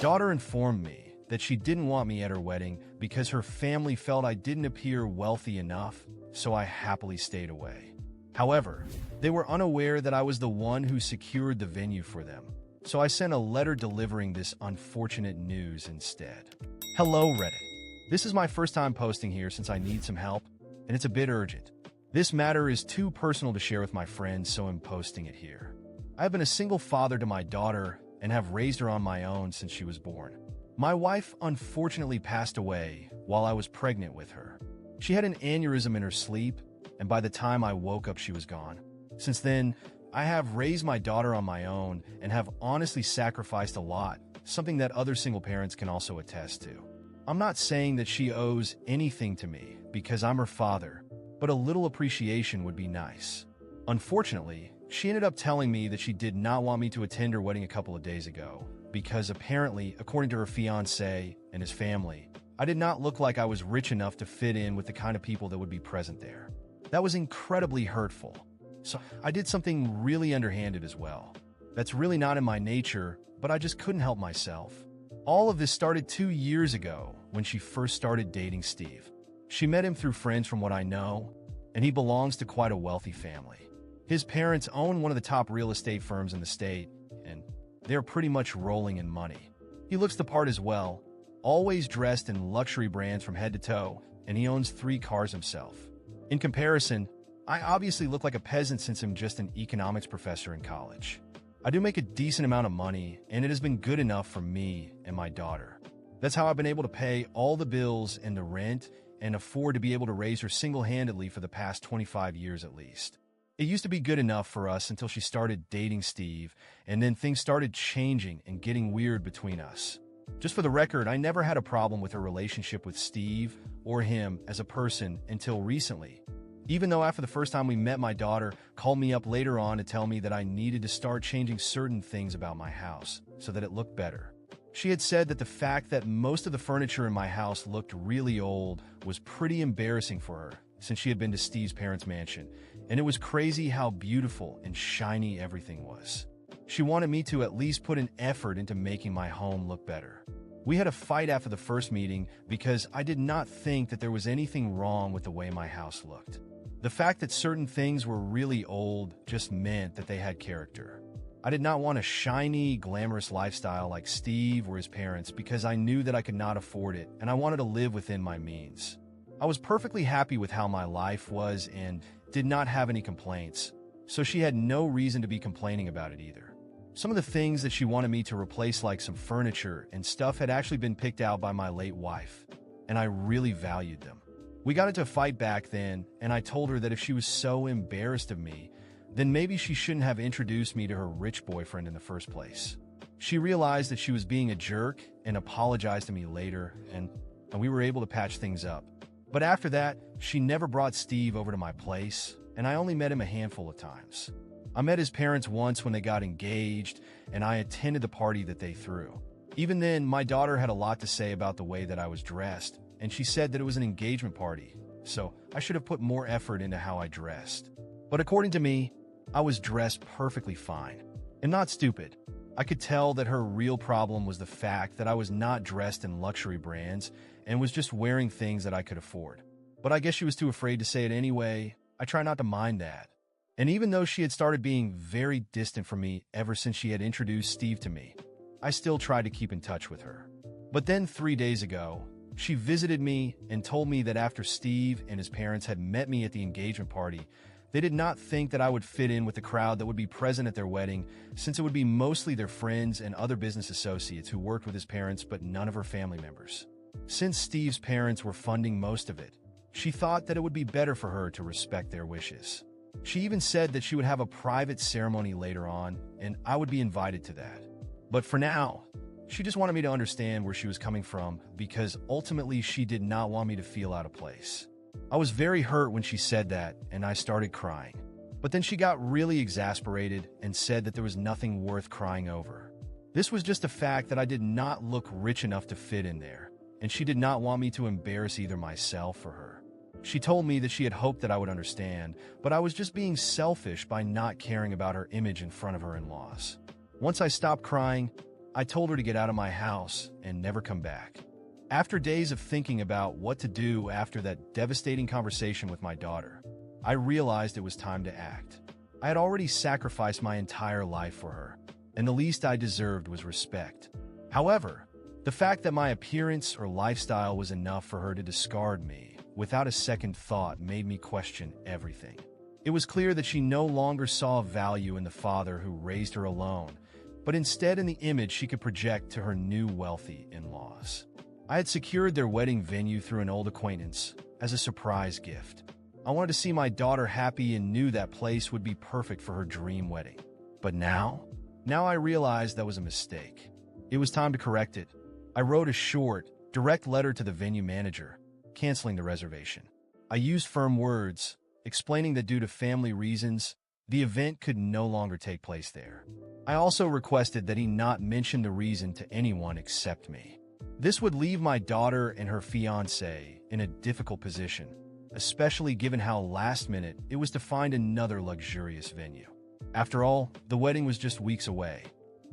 daughter informed me that she didn't want me at her wedding because her family felt I didn't appear wealthy enough, so I happily stayed away. However, they were unaware that I was the one who secured the venue for them, so I sent a letter delivering this unfortunate news instead. Hello, Reddit. This is my first time posting here since I need some help, and it's a bit urgent. This matter is too personal to share with my friends, so I'm posting it here. I have been a single father to my daughter and have raised her on my own since she was born. My wife unfortunately passed away while I was pregnant with her. She had an aneurysm in her sleep, and by the time I woke up, she was gone. Since then, I have raised my daughter on my own and have honestly sacrificed a lot, something that other single parents can also attest to. I'm not saying that she owes anything to me because I'm her father, but a little appreciation would be nice. Unfortunately, she ended up telling me that she did not want me to attend her wedding a couple of days ago because apparently, according to her fiancé and his family, I did not look like I was rich enough to fit in with the kind of people that would be present there. That was incredibly hurtful. So I did something really underhanded as well. That's really not in my nature, but I just couldn't help myself. All of this started 2 years ago when she first started dating Steve. She met him through friends from what I know, and he belongs to quite a wealthy family. His parents own one of the top real estate firms in the state, and they're pretty much rolling in money. He looks the part as well, always dressed in luxury brands from head to toe, and he owns 3 cars himself. In comparison, I obviously look like a peasant since I'm just an economics professor in college. I do make a decent amount of money, and it has been good enough for me and my daughter. That's how I've been able to pay all the bills and the rent and afford to be able to raise her single-handedly for the past 25 years at least. It used to be good enough for us until she started dating Steve, and then things started changing and getting weird between us. Just for the record, I never had a problem with her relationship with Steve or him as a person until recently. Even though after the first time we met, my daughter called me up later on to tell me that I needed to start changing certain things about my house so that it looked better. She had said that the fact that most of the furniture in my house looked really old was pretty embarrassing for her since she had been to Steve's parents' mansion, and it was crazy how beautiful and shiny everything was. She wanted me to at least put an effort into making my home look better. We had a fight after the first meeting because I did not think that there was anything wrong with the way my house looked. The fact that certain things were really old just meant that they had character. I did not want a shiny, glamorous lifestyle like Steve or his parents because I knew that I could not afford it and I wanted to live within my means. I was perfectly happy with how my life was and did not have any complaints, so she had no reason to be complaining about it either. Some of the things that she wanted me to replace, like some furniture and stuff, had actually been picked out by my late wife, and I really valued them. We got into a fight back then, and I told her that if she was so embarrassed of me, then maybe she shouldn't have introduced me to her rich boyfriend in the first place. She realized that she was being a jerk and apologized to me later, and we were able to patch things up. But after that, she never brought Steve over to my place, and I only met him a handful of times. I met his parents once when they got engaged, and I attended the party that they threw. Even then, my daughter had a lot to say about the way that I was dressed, and she said that it was an engagement party, so I should have put more effort into how I dressed. But according to me, I was dressed perfectly fine, and not stupid. I could tell that her real problem was the fact that I was not dressed in luxury brands and was just wearing things that I could afford. But I guess she was too afraid to say it anyway. I try not to mind that. And even though she had started being very distant from me ever since she had introduced Steve to me, I still tried to keep in touch with her. But then 3 days ago, she visited me and told me that after Steve and his parents had met me at the engagement party, they did not think that I would fit in with the crowd that would be present at their wedding, since it would be mostly their friends and other business associates who worked with his parents, but none of her family members. Since Steve's parents were funding most of it, she thought that it would be better for her to respect their wishes. She even said that she would have a private ceremony later on, and I would be invited to that. But for now, she just wanted me to understand where she was coming from, because ultimately she did not want me to feel out of place. I was very hurt when she said that, and I started crying. But then she got really exasperated and said that there was nothing worth crying over. This was just a fact that I did not look rich enough to fit in there, and she did not want me to embarrass either myself or her. She told me that she had hoped that I would understand, but I was just being selfish by not caring about her image in front of her in-laws. Once I stopped crying, I told her to get out of my house and never come back. After days of thinking about what to do after that devastating conversation with my daughter, I realized it was time to act. I had already sacrificed my entire life for her, and the least I deserved was respect. However, the fact that my appearance or lifestyle was enough for her to discard me without a second thought made me question everything. It was clear that she no longer saw value in the father who raised her alone, but instead in the image she could project to her new wealthy in-laws. I had secured their wedding venue through an old acquaintance as a surprise gift. I wanted to see my daughter happy and knew that place would be perfect for her dream wedding. But now I realized that was a mistake. It was time to correct it. I wrote a short, direct letter to the venue manager, canceling the reservation. I used firm words, explaining that due to family reasons, the event could no longer take place there. I also requested that he not mention the reason to anyone except me. This would leave my daughter and her fiancé in a difficult position, especially given how last minute it was to find another luxurious venue. After all, the wedding was just weeks away.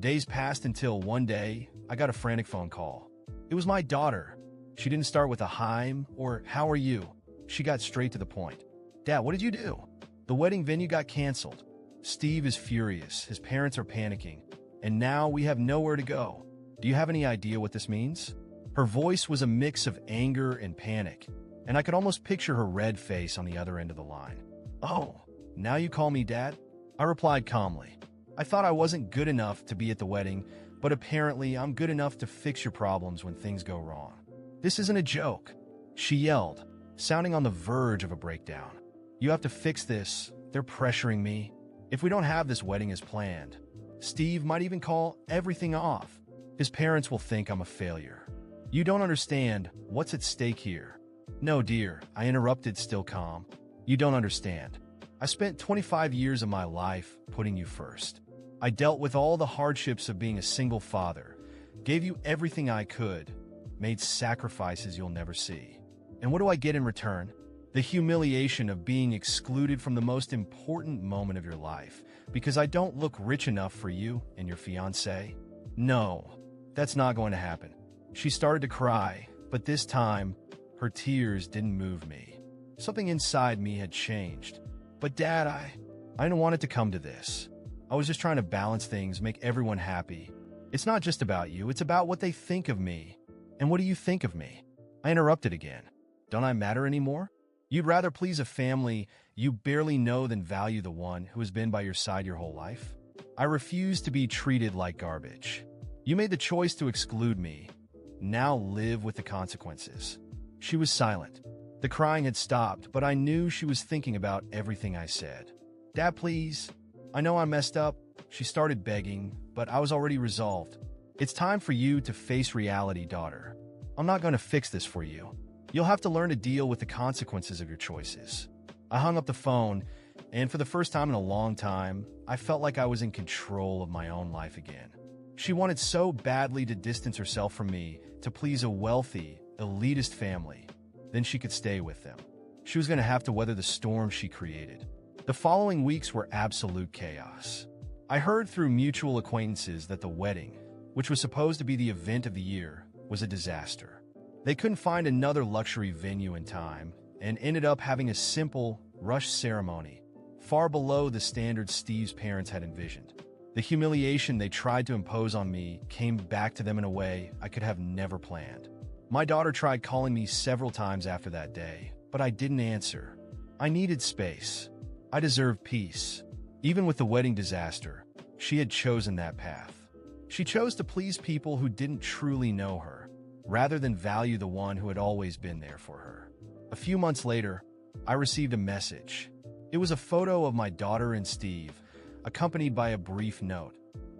Days passed until one day, I got a frantic phone call. It was my daughter. She didn't start with a "hi" or "how are you?" She got straight to the point. "Dad, what did you do?" "The wedding venue got canceled. Steve is furious, his parents are panicking, and now we have nowhere to go. Do you have any idea what this means?" Her voice was a mix of anger and panic, and I could almost picture her red face on the other end of the line. "Oh, now you call me Dad?" I replied calmly. "I thought I wasn't good enough to be at the wedding, but apparently I'm good enough to fix your problems when things go wrong. This isn't a joke," she yelled, sounding on the verge of a breakdown. "You have to fix this. They're pressuring me. If we don't have this wedding as planned, Steve might even call everything off. His parents will think I'm a failure. You don't understand what's at stake here." "No, dear," I interrupted, still calm. "You don't understand. I spent 25 years of my life putting you first. I dealt with all the hardships of being a single father, gave you everything I could, made sacrifices you'll never see. And what do I get in return? The humiliation of being excluded from the most important moment of your life because I don't look rich enough for you and your fiancé? No, that's not going to happen." She started to cry, but this time, her tears didn't move me. Something inside me had changed. "But Dad, I didn't want it to come to this. I was just trying to balance things, make everyone happy. It's not just about you, it's about what they think of me. And what do you think of me?" I interrupted again. "Don't I matter anymore? You'd rather please a family you barely know than value the one who has been by your side your whole life? I refuse to be treated like garbage. You made the choice to exclude me. Now live with the consequences." She was silent. The crying had stopped, but I knew she was thinking about everything I said. "Dad, please. I know I messed up." She started begging, but I was already resolved. "It's time for you to face reality, daughter. I'm not going to fix this for you. You'll have to learn to deal with the consequences of your choices." I hung up the phone, and for the first time in a long time, I felt like I was in control of my own life again. She wanted so badly to distance herself from me to please a wealthy, elitist family. Then she could stay with them. She was going to have to weather the storm she created. The following weeks were absolute chaos. I heard through mutual acquaintances that the wedding, which was supposed to be the event of the year, was a disaster. They couldn't find another luxury venue in time and ended up having a simple, rushed ceremony, far below the standards Steve's parents had envisioned. The humiliation they tried to impose on me came back to them in a way I could have never planned. My daughter tried calling me several times after that day, but I didn't answer. I needed space. I deserved peace. Even with the wedding disaster, she had chosen that path. She chose to please people who didn't truly know her, rather than value the one who had always been there for her. A few months later, I received a message. It was a photo of my daughter and Steve, accompanied by a brief note.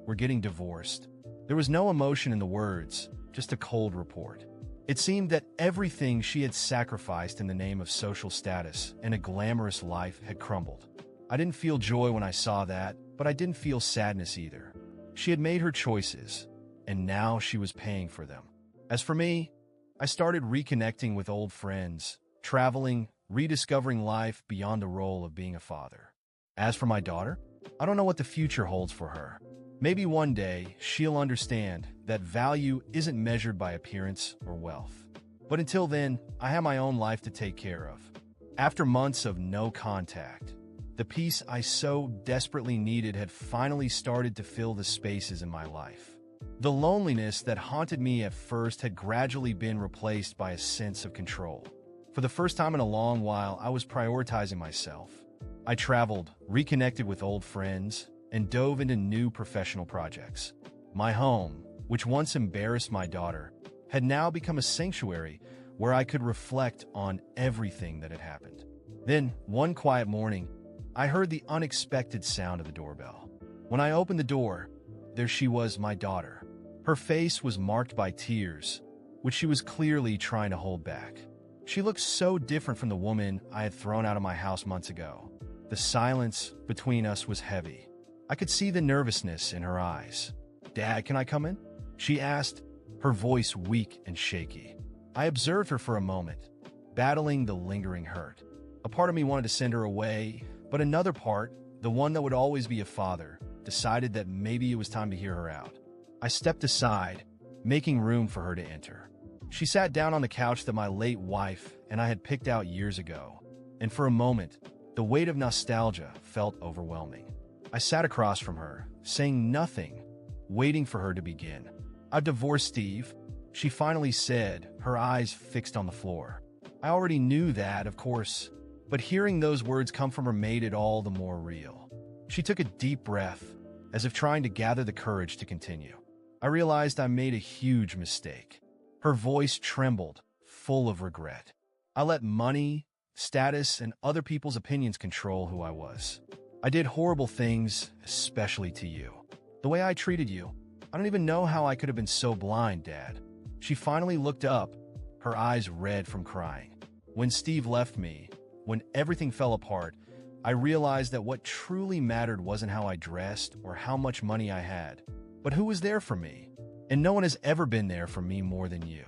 "We're getting divorced." There was no emotion in the words, just a cold report. It seemed that everything she had sacrificed in the name of social status and a glamorous life had crumbled. I didn't feel joy when I saw that, but I didn't feel sadness either. She had made her choices, and now she was paying for them. As for me, I started reconnecting with old friends, traveling, rediscovering life beyond the role of being a father. As for my daughter, I don't know what the future holds for her. Maybe one day she'll understand that value isn't measured by appearance or wealth. But until then, I have my own life to take care of. After months of no contact, the peace I so desperately needed had finally started to fill the spaces in my life. The loneliness that haunted me at first had gradually been replaced by a sense of control. For the first time in a long while, I was prioritizing myself. I traveled, reconnected with old friends, and dove into new professional projects. My home, which once embarrassed my daughter, had now become a sanctuary where I could reflect on everything that had happened. Then, one quiet morning, I heard the unexpected sound of the doorbell. When I opened the door, there she was, my daughter. Her face was marked by tears, which she was clearly trying to hold back. She looked so different from the woman I had thrown out of my house months ago. The silence between us was heavy. I could see the nervousness in her eyes. "Dad, can I come in?" she asked, her voice weak and shaky. I observed her for a moment, battling the lingering hurt. A part of me wanted to send her away, but another part, the one that would always be a father, decided that maybe it was time to hear her out. I stepped aside, making room for her to enter. She sat down on the couch that my late wife and I had picked out years ago, and for a moment, the weight of nostalgia felt overwhelming. I sat across from her, saying nothing, waiting for her to begin. "I've divorced Steve," she finally said, her eyes fixed on the floor. I already knew that, of course, but hearing those words come from her made it all the more real. She took a deep breath, as if trying to gather the courage to continue. I realized I made a huge mistake. Her voice trembled, full of regret. I let money, status, and other people's opinions control who I was. I did horrible things, especially to you. The way I treated you, I don't even know how I could have been so blind, Dad. She finally looked up, her eyes red from crying. When Steve left me, when everything fell apart, I realized that what truly mattered wasn't how I dressed or how much money I had, but who was there for me. And no one has ever been there for me more than you.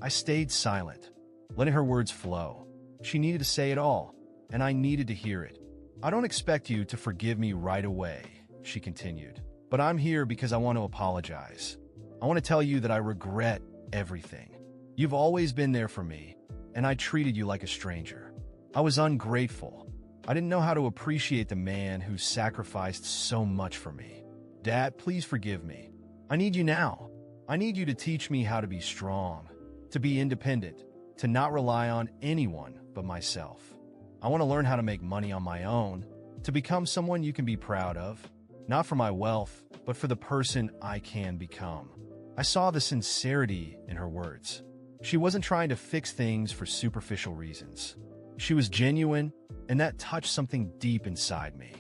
I stayed silent, letting her words flow. She needed to say it all, and I needed to hear it. "I don't expect you to forgive me right away," she continued, "but I'm here because I want to apologize. I want to tell you that I regret everything. You've always been there for me, and I treated you like a stranger. I was ungrateful. I didn't know how to appreciate the man who sacrificed so much for me. Dad, please forgive me. I need you now. I need you to teach me how to be strong, to be independent, to not rely on anyone but myself. I want to learn how to make money on my own, to become someone you can be proud of, not for my wealth, but for the person I can become." I saw the sincerity in her words. She wasn't trying to fix things for superficial reasons. She was genuine, and that touched something deep inside me.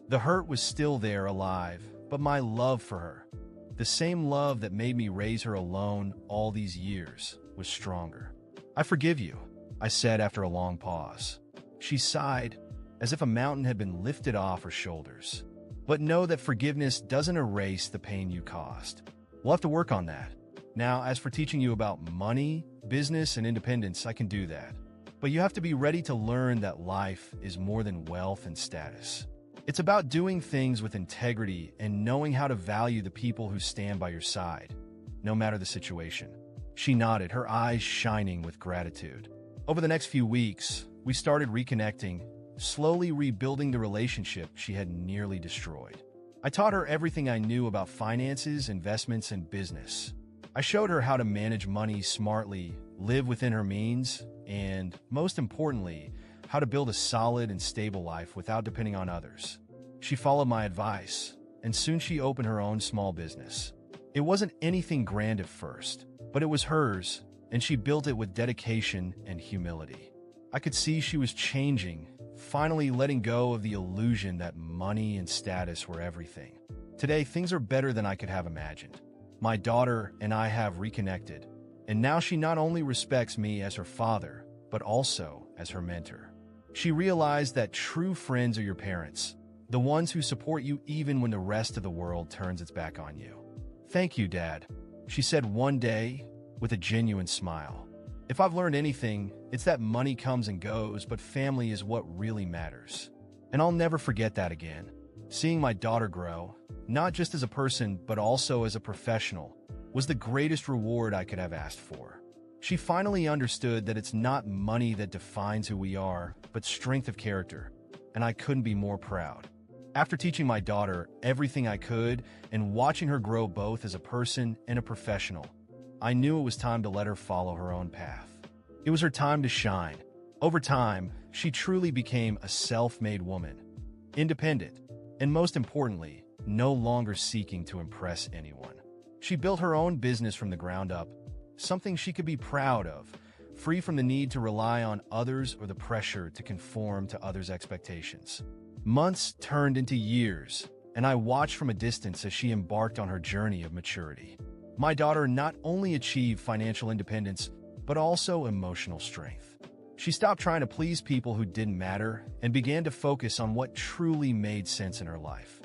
The hurt was still there, alive, but my love for her, the same love that made me raise her alone all these years, was stronger. "I forgive you," I said after a long pause. She sighed, as if a mountain had been lifted off her shoulders. "But know that forgiveness doesn't erase the pain you caused. We'll have to work on that. Now, as for teaching you about money, business, and independence, I can do that. But you have to be ready to learn that life is more than wealth and status. It's about doing things with integrity and knowing how to value the people who stand by your side, no matter the situation." She nodded, her eyes shining with gratitude. Over the next few weeks, we started reconnecting, slowly rebuilding the relationship she had nearly destroyed. I taught her everything I knew about finances, investments, and business. I showed her how to manage money smartly, live within her means, and, most importantly, how to build a solid and stable life without depending on others. She followed my advice, and soon she opened her own small business. It wasn't anything grand at first, but it was hers, and she built it with dedication and humility. I could see she was changing, finally letting go of the illusion that money and status were everything. Today, things are better than I could have imagined. My daughter and I have reconnected, and now she not only respects me as her father, but also as her mentor. She realized that true friends are your parents, the ones who support you even when the rest of the world turns its back on you. "Thank you, Dad," she said one day with a genuine smile. "If I've learned anything, it's that money comes and goes, but family is what really matters." And I'll never forget that again. Seeing my daughter grow, not just as a person but also as a professional, was the greatest reward I could have asked for. She finally understood that it's not money that defines who we are, but strength of character, and I couldn't be more proud. After teaching my daughter everything I could and watching her grow both as a person and a professional, I knew it was time to let her follow her own path. It was her time to shine. Over time, she truly became a self-made woman, independent, and most importantly, no longer seeking to impress anyone. She built her own business from the ground up, something she could be proud of, free from the need to rely on others or the pressure to conform to others' expectations. Months turned into years, and I watched from a distance as she embarked on her journey of maturity. My daughter not only achieved financial independence, but also emotional strength. She stopped trying to please people who didn't matter and began to focus on what truly made sense in her life,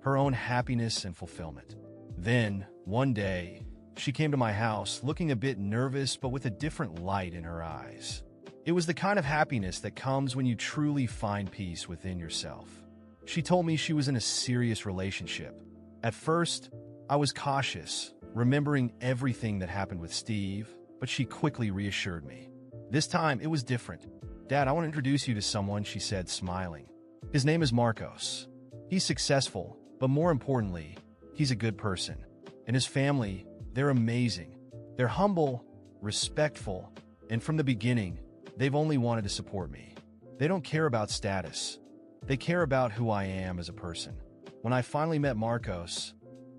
her own happiness and fulfillment. Then, one day, she came to my house looking a bit nervous but with a different light in her eyes. It was the kind of happiness that comes when you truly find peace within yourself. She told me she was in a serious relationship. At first, I was cautious, remembering everything that happened with Steve, but she quickly reassured me. This time, it was different. "Dad, I want to introduce you to someone," she said, smiling. "His name is Marcos. He's successful, but more importantly, he's a good person. And his family, they're amazing. They're humble, respectful, and from the beginning, they've only wanted to support me. They don't care about status. They care about who I am as a person." When I finally met Marcos,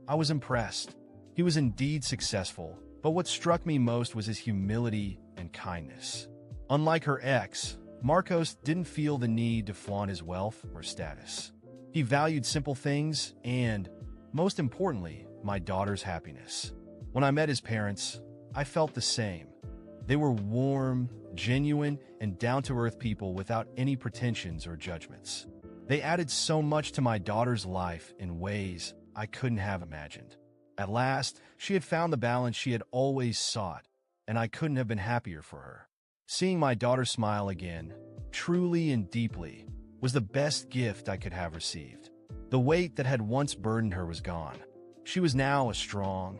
I was impressed. He was indeed successful, but what struck me most was his humility and kindness. Unlike her ex, Marcos didn't feel the need to flaunt his wealth or status. He valued simple things and, most importantly, my daughter's happiness. When I met his parents, I felt the same. They were warm, genuine, and down-to-earth people without any pretensions or judgments. They added so much to my daughter's life in ways I couldn't have imagined. At last, she had found the balance she had always sought, and I couldn't have been happier for her. Seeing my daughter smile again, truly and deeply, was the best gift I could have received. The weight that had once burdened her was gone. She was now a strong,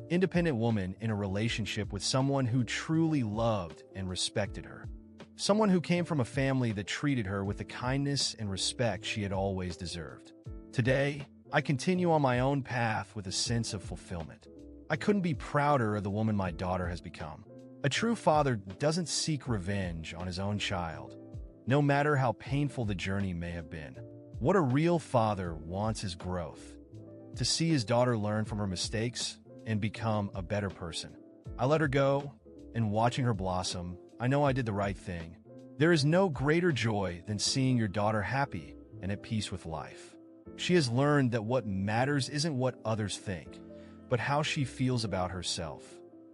independent woman in a relationship with someone who truly loved and respected her. Someone who came from a family that treated her with the kindness and respect she had always deserved. Today, I continue on my own path with a sense of fulfillment. I couldn't be prouder of the woman my daughter has become. A true father doesn't seek revenge on his own child, no matter how painful the journey may have been. What a real father wants is growth. To see his daughter learn from her mistakes and become a better person. I let her go, and watching her blossom, I know I did the right thing. There is no greater joy than seeing your daughter happy and at peace with life. She has learned that what matters isn't what others think, but how she feels about herself.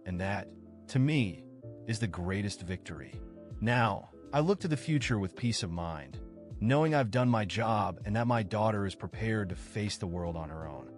And that, to me, is the greatest victory. Now, I look to the future with peace of mind, knowing I've done my job and that my daughter is prepared to face the world on her own.